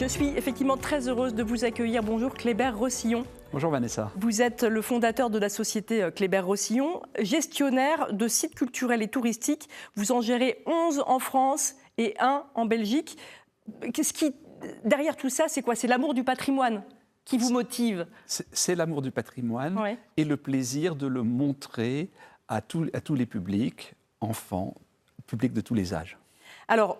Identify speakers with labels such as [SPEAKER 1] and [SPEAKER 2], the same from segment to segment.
[SPEAKER 1] Je suis effectivement très heureuse de vous accueillir. Bonjour Kléber Rossillon.
[SPEAKER 2] Bonjour Vanessa.
[SPEAKER 1] Vous êtes le fondateur de la société Kléber Rossillon, gestionnaire de sites culturels et touristiques. Vous en gérez 11 en France et 1 en Belgique. Derrière tout ça, c'est quoi? C'est l'amour du patrimoine qui vous motive?
[SPEAKER 2] C'est l'amour du patrimoine,
[SPEAKER 1] ouais.
[SPEAKER 2] Et le plaisir de le montrer à tous les publics, enfants, publics de tous les âges.
[SPEAKER 1] Alors,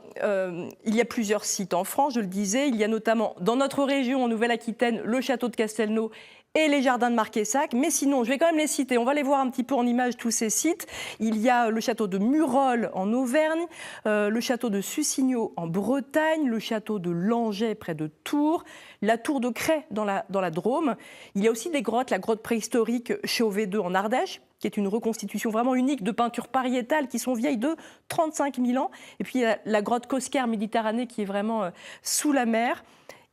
[SPEAKER 1] il y a plusieurs sites en France, je le disais. Il y a notamment, dans notre région, en Nouvelle-Aquitaine, le château de Castelnau et les jardins de Marquessac. Mais sinon, je vais quand même les citer. On va les voir un petit peu en image, tous ces sites. Il y a le château de Murol en Auvergne, le château de Sucigno en Bretagne, le château de Langeais près de Tours, la tour de Crais dans la Drôme. Il y a aussi des grottes, la grotte préhistorique Chauvet II en Ardèche, qui est une reconstitution vraiment unique de peintures pariétales qui sont vieilles de 35 000 ans. Et puis il y a la grotte Cosquer Méditerranée qui est vraiment sous la mer.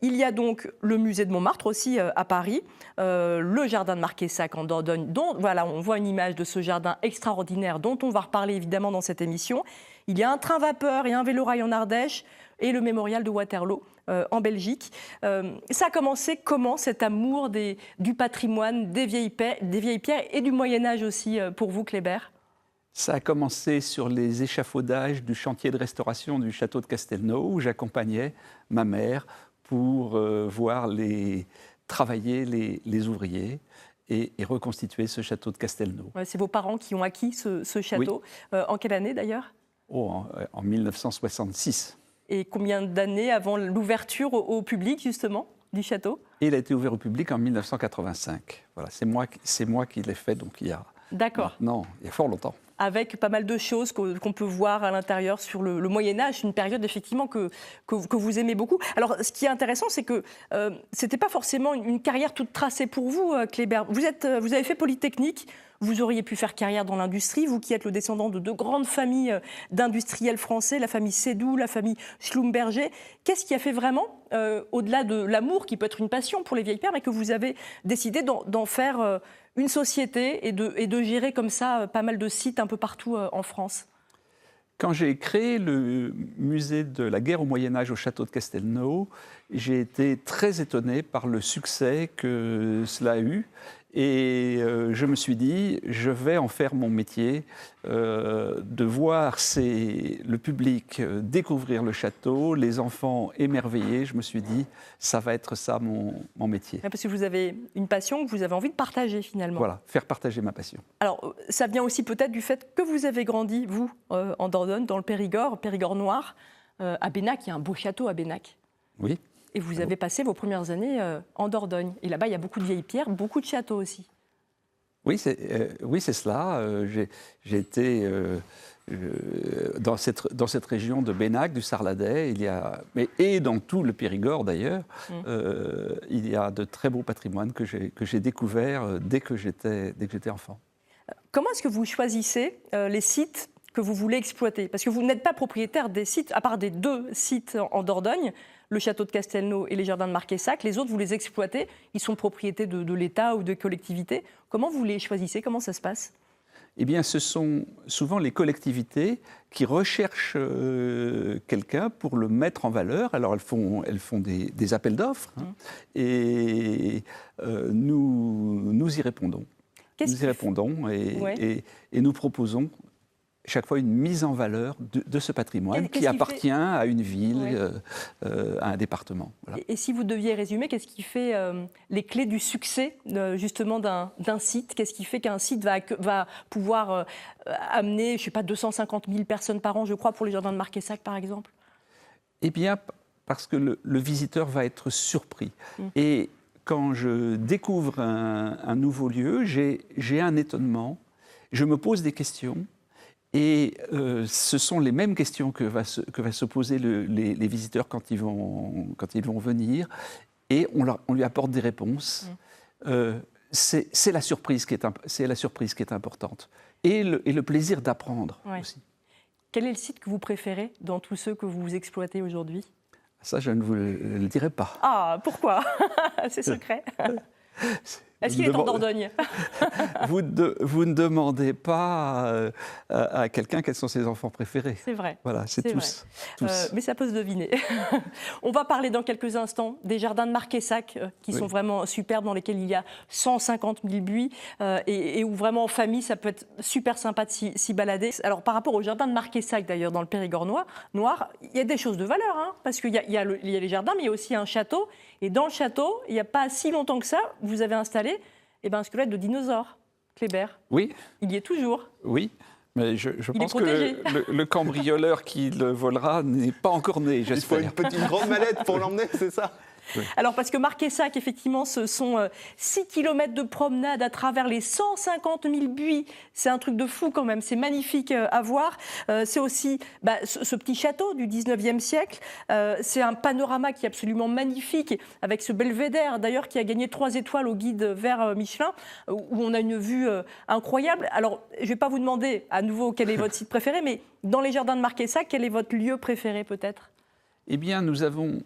[SPEAKER 1] Il y a donc le musée de Montmartre aussi à Paris, le jardin de Marquessac en Dordogne, dont voilà, on voit une image de ce jardin extraordinaire dont on va reparler évidemment dans cette émission. Il y a un train vapeur et un vélorail en Ardèche et le mémorial de Waterloo en Belgique. Ça a commencé comment, cet amour du patrimoine, des vieilles pierres et du Moyen-Âge aussi pour vous, Kléber?
[SPEAKER 2] Ça a commencé sur les échafaudages du chantier de restauration du château de Castelnau, où j'accompagnais ma mère pour voir travailler les ouvriers et reconstituer ce château de Castelnau.
[SPEAKER 1] Ouais, c'est vos parents qui ont acquis ce château. Oui. En quelle année d'ailleurs?
[SPEAKER 2] En 1966.
[SPEAKER 1] Et combien d'années avant l'ouverture au public, justement, du château?
[SPEAKER 2] Et il a été ouvert au public en 1985. Voilà, c'est moi qui l'ai fait, donc il y a...
[SPEAKER 1] D'accord.
[SPEAKER 2] Non, il y a fort longtemps.
[SPEAKER 1] Avec pas mal de choses qu'on peut voir à l'intérieur sur le Moyen-Âge, une période effectivement que vous aimez beaucoup. Alors, ce qui est intéressant, c'est que ce n'était pas forcément une carrière toute tracée pour vous, Kléber. Vous avez fait Polytechnique, vous auriez pu faire carrière dans l'industrie, vous qui êtes le descendant de deux grandes familles d'industriels français, la famille Sédou, la famille Schlumberger. Qu'est-ce qui a fait vraiment, au-delà de l'amour, qui peut être une passion pour les vieilles pierres, mais que vous avez décidé d'en faire une société et de gérer comme ça pas mal de sites un peu partout en France?
[SPEAKER 2] Quand j'ai créé le musée de la guerre au Moyen-Âge au château de Castelnau, j'ai été très étonné par le succès que cela a eu. Et je me suis dit, je vais en faire mon métier, de voir le public découvrir le château, les enfants émerveillés. Je me suis dit, ça va être ça mon métier.
[SPEAKER 1] Parce que vous avez une passion que vous avez envie de partager finalement.
[SPEAKER 2] Voilà, faire partager ma passion.
[SPEAKER 1] Alors, ça vient aussi peut-être du fait que vous avez grandi, vous, en Dordogne, dans le Périgord noir, à Bénac. Il y a un beau château à Bénac.
[SPEAKER 2] Oui.
[SPEAKER 1] Et vous avez passé vos premières années en Dordogne. Et là-bas, il y a beaucoup de vieilles pierres, beaucoup de châteaux aussi.
[SPEAKER 2] Oui, c'est cela. J'ai été dans cette région de Bénac, du Sarladais, et dans tout le Périgord d'ailleurs, il y a de très beaux patrimoines que j'ai découverts dès que j'étais enfant.
[SPEAKER 1] Comment est-ce que vous choisissez les sites que vous voulez exploiter? Parce que vous n'êtes pas propriétaire des sites, à part des 2 sites en Dordogne, le château de Castelnau et les jardins de Marquessac. Les autres, vous les exploitez, ils sont propriétés de l'État ou de collectivités. Comment vous les choisissez? Comment ça se passe?
[SPEAKER 2] Eh bien, ce sont souvent les collectivités qui recherchent quelqu'un pour le mettre en valeur. Alors, elles font des appels d'offres, et nous y répondons. Nous y répondons et nous proposons chaque fois une mise en valeur de ce patrimoine qui appartient à une ville, à un département. Voilà.
[SPEAKER 1] Et si vous deviez résumer, qu'est-ce qui fait les clés du succès justement d'un site? Qu'est-ce qui fait qu'un site va pouvoir amener, je ne sais pas, 250 000 personnes par an, je crois, pour les jardins de Marquessac, par exemple?
[SPEAKER 2] Eh bien, parce que le visiteur va être surpris. Et quand je découvre un nouveau lieu, j'ai un étonnement, je me pose des questions. Et ce sont les mêmes questions que va se poser les visiteurs quand ils vont venir, et on lui apporte des réponses. C'est la surprise qui est importante, et le plaisir d'apprendre aussi.
[SPEAKER 1] Quel est le site que vous préférez dans tous ceux que vous exploitez aujourd'hui?
[SPEAKER 2] Ça, je ne vous le dirai pas.
[SPEAKER 1] Ah, pourquoi? C'est secret. Est-ce qu'il est en Dordogne?
[SPEAKER 2] Vous ne demandez pas à quelqu'un quels sont ses enfants préférés.
[SPEAKER 1] C'est vrai.
[SPEAKER 2] Voilà, c'est tous.
[SPEAKER 1] Mais ça peut se deviner. On va parler dans quelques instants des jardins de Marquessac qui sont vraiment superbes, dans lesquels il y a 150 000 buis et où vraiment en famille, ça peut être super sympa de s'y balader. Alors par rapport au jardin de Marquessac, d'ailleurs, dans le Périgord noir, il y a des choses de valeur, hein, parce qu'il y a les jardins, mais il y a aussi un château. Et dans le château, il n'y a pas si longtemps que ça, vous avez installé un squelette de dinosaure, Kléber.
[SPEAKER 2] Oui.
[SPEAKER 1] Il y est toujours.
[SPEAKER 2] Oui, mais je pense que le cambrioleur qui le volera n'est pas encore né, j'espère.
[SPEAKER 3] Il faut une grande mallette pour l'emmener, c'est ça?
[SPEAKER 2] Oui.
[SPEAKER 1] Alors parce que Marquessac, effectivement, ce sont 6 km de promenade à travers les 150 000 buis. C'est un truc de fou quand même, c'est magnifique à voir. C'est aussi ce petit château du 19e siècle. C'est un panorama qui est absolument magnifique, avec ce belvédère d'ailleurs qui a gagné 3 étoiles au guide vert Michelin, où on a une vue incroyable. Alors je ne vais pas vous demander à nouveau quel est votre site préféré, mais dans les jardins de Marquessac, quel est votre lieu préféré peut-être?
[SPEAKER 2] Eh bien, nous avons...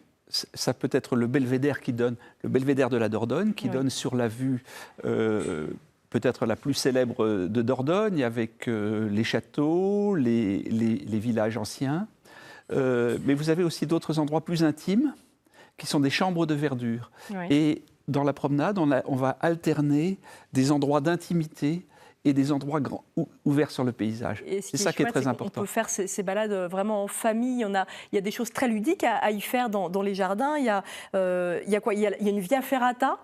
[SPEAKER 2] Ça peut être le belvédère le belvédère de la Dordogne, qui donne sur la vue peut-être la plus célèbre de Dordogne, avec les châteaux, les villages anciens. Mais vous avez aussi d'autres endroits plus intimes, qui sont des chambres de verdure. Oui. Et dans la promenade, on va alterner des endroits d'intimité et des endroits ouverts sur le paysage. C'est ça qui est très important.
[SPEAKER 1] On peut faire ces balades vraiment en famille. Il y a des choses très ludiques à y faire dans les jardins. Il y a quoi? Il y a une via ferrata,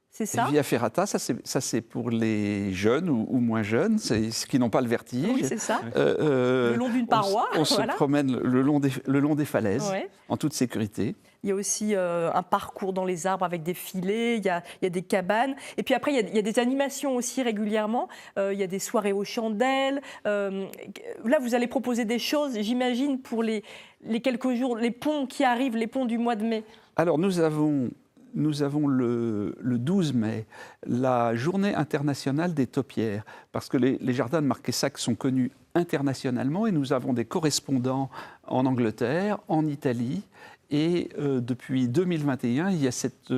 [SPEAKER 1] c'est ça?
[SPEAKER 2] Via ferrata, ça c'est pour les jeunes ou moins jeunes, c'est ceux qui n'ont pas le vertige.
[SPEAKER 1] Oui, c'est ça. Le long d'une paroi.
[SPEAKER 2] On se promène le long des falaises, en toute sécurité.
[SPEAKER 1] Il y a aussi un parcours dans les arbres avec des filets, il y a des cabanes. Et puis après, il y a des animations aussi régulièrement. Il y a des soirées aux chandelles. Là, vous allez proposer des choses, j'imagine, pour les quelques jours, les ponts qui arrivent, les ponts du mois de mai.
[SPEAKER 2] Alors, nous avons le 12 mai la journée internationale des taupières, parce que les jardins de Marquessac sont connus internationalement et nous avons des correspondants en Angleterre, en Italie. Et depuis 2021, il y a cette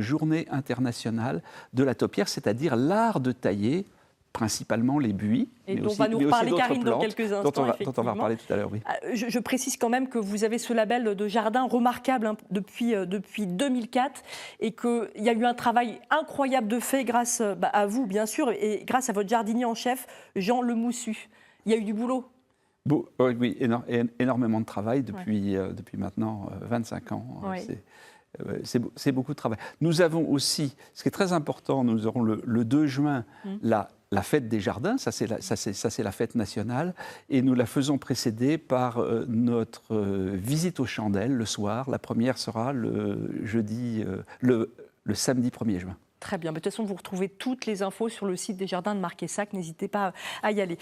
[SPEAKER 2] journée internationale de la taupière, c'est-à-dire l'art de tailler principalement les buis.
[SPEAKER 1] Et dont va nous reparler Karine dans quelques instants.
[SPEAKER 2] Dont on va reparler tout à l'heure, oui.
[SPEAKER 1] Je précise quand même que vous avez ce label de jardin remarquable depuis 2004 et qu'il y a eu un travail incroyable de fait grâce à vous, bien sûr, et grâce à votre jardinier en chef, Jean Lemoussu. Il y a eu du boulot.
[SPEAKER 2] Oui, énormément de travail depuis maintenant 25 ans.
[SPEAKER 1] Oui.
[SPEAKER 2] C'est beaucoup de travail. Nous avons aussi, ce qui est très important, nous aurons le 2 juin la fête des jardins, ça c'est la fête nationale, et nous la faisons précéder par notre visite aux chandelles le soir. La première sera le samedi 1er juin.
[SPEAKER 1] Très bien. De toute façon, vous retrouvez toutes les infos sur le site des jardins de Marquessac. N'hésitez pas à y aller.